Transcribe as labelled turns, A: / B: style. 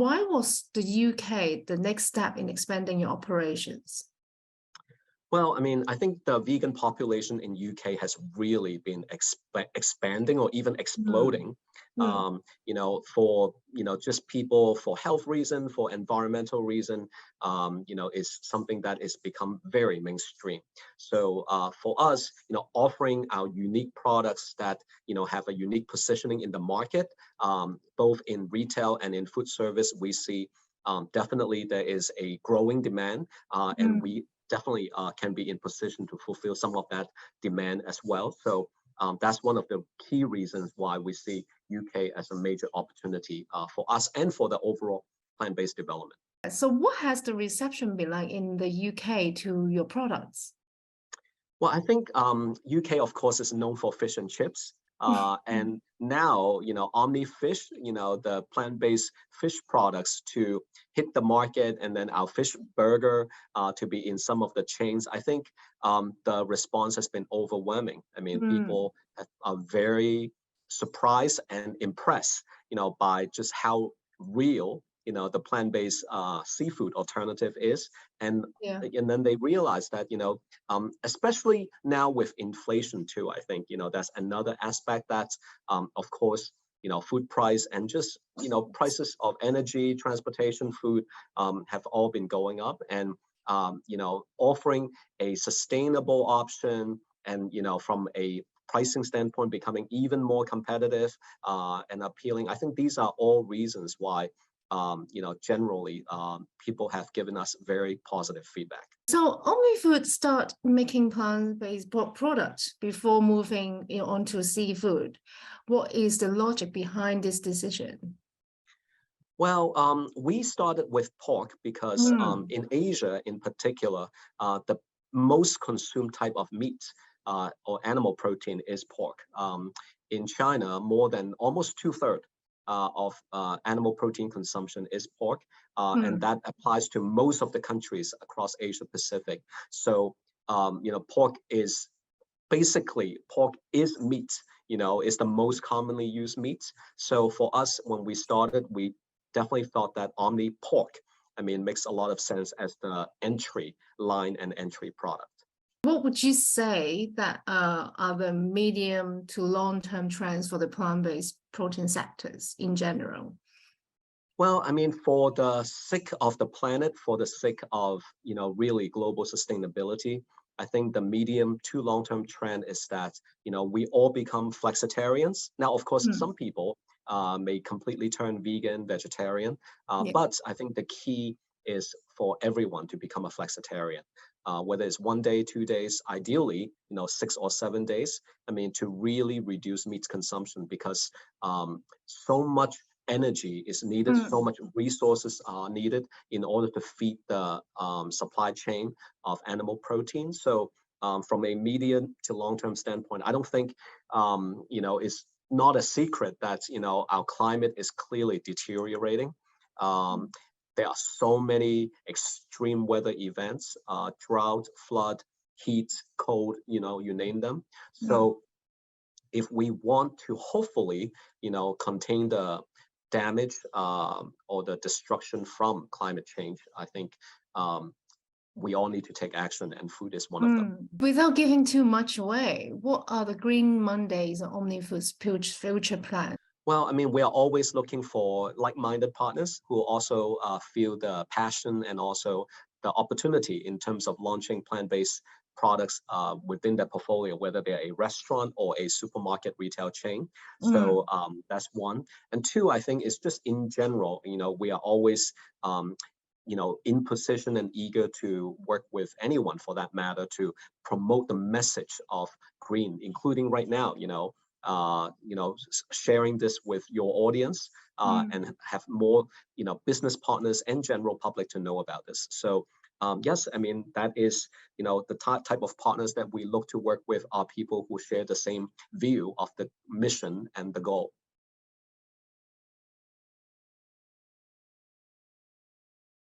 A: why was the UK the next step in expanding your operations?
B: Well, I mean, I think the vegan population in UK has really been expanding or even
A: Mm,
B: exploding.
A: mm,
B: For just people for health reason, for environmental reason, is something that is become very mainstream. So for us, offering our unique products that have a unique positioning in the market, both in retail and in food service, we see definitely there is a growing demand, and
A: mm.
B: we definitely can be in position to fulfill some of that demand as well. So that's one of the key reasons why we see UK as a major opportunity for us and for the overall plant-based development.
A: So what has the reception been like in the UK to your products?
B: Well, I think UK, of course, is known for fish and chips. And now, OmniFish, the plant-based fish products to hit the market, and then our fish burger to be in some of the chains. I think the response has been overwhelming. I mean,
A: Mm,
B: people are very surprised and impressed, by just how real, the plant-based seafood alternative is. And
A: yeah.
B: and then they realize that, especially now with inflation too, I think, that's another aspect that, of course, food price and just, prices of energy, transportation, food have all been going up. And, offering a sustainable option and, from a pricing standpoint, becoming even more competitive and appealing. I think these are all reasons why generally people have given us very positive feedback.
A: So OmniFoods start making plant-based products before moving onto seafood. What is the logic behind this decision?
B: Well, we started with pork because
A: Mm,
B: in Asia in particular, the most consumed type of meat or animal protein is pork. In China, more than almost two-thirds of animal protein consumption is pork, and
A: mm,
B: that applies to most of the countries across Asia Pacific. So, pork is meat, is the most commonly used meat. So for us, when we started, we definitely thought that Omni Pork, makes a lot of sense as the entry line and entry product.
A: What would you say that are the medium to long-term trends for the plant-based protein sectors in general?
B: Well, for the sake of the planet, for the sake of, really global sustainability, I think the medium to long-term trend is that, we all become flexitarians. Now, of course,
A: Mm,
B: some people may completely turn vegan, vegetarian,
A: yeah.
B: but I think the key is for everyone to become a flexitarian, whether it's 1 day, 2 days, ideally, 6 or 7 days. To really reduce meat consumption because so much energy is needed, so
A: Mm.
B: much resources are needed in order to feed the supply chain of animal protein. So from a medium to long-term standpoint, I don't think, it's not a secret that, our climate is clearly deteriorating. Um, there are so many extreme weather events, drought, flood, heat, cold, you name them.
A: Mm.
B: So if we want to hopefully, contain the damage or the destruction from climate change, I think we all need to take action, and food is one of them.
A: Without giving too much away, what are the Green Mondays and OmniFoods future plans?
B: Well, we are always looking for like-minded partners who also feel the passion and also the opportunity in terms of launching plant-based products within their portfolio, whether they're a restaurant or a supermarket retail chain.
A: Mm,
B: So that's one. And two, I think is just in general, we are always in position and eager to work with anyone for that matter to promote the message of green, including right now, sharing this with your audience
A: mm.
B: and have more, business partners and general public to know about this. So yes, that is, the type of partners that we look to work with are people who share the same view of the mission and the goal.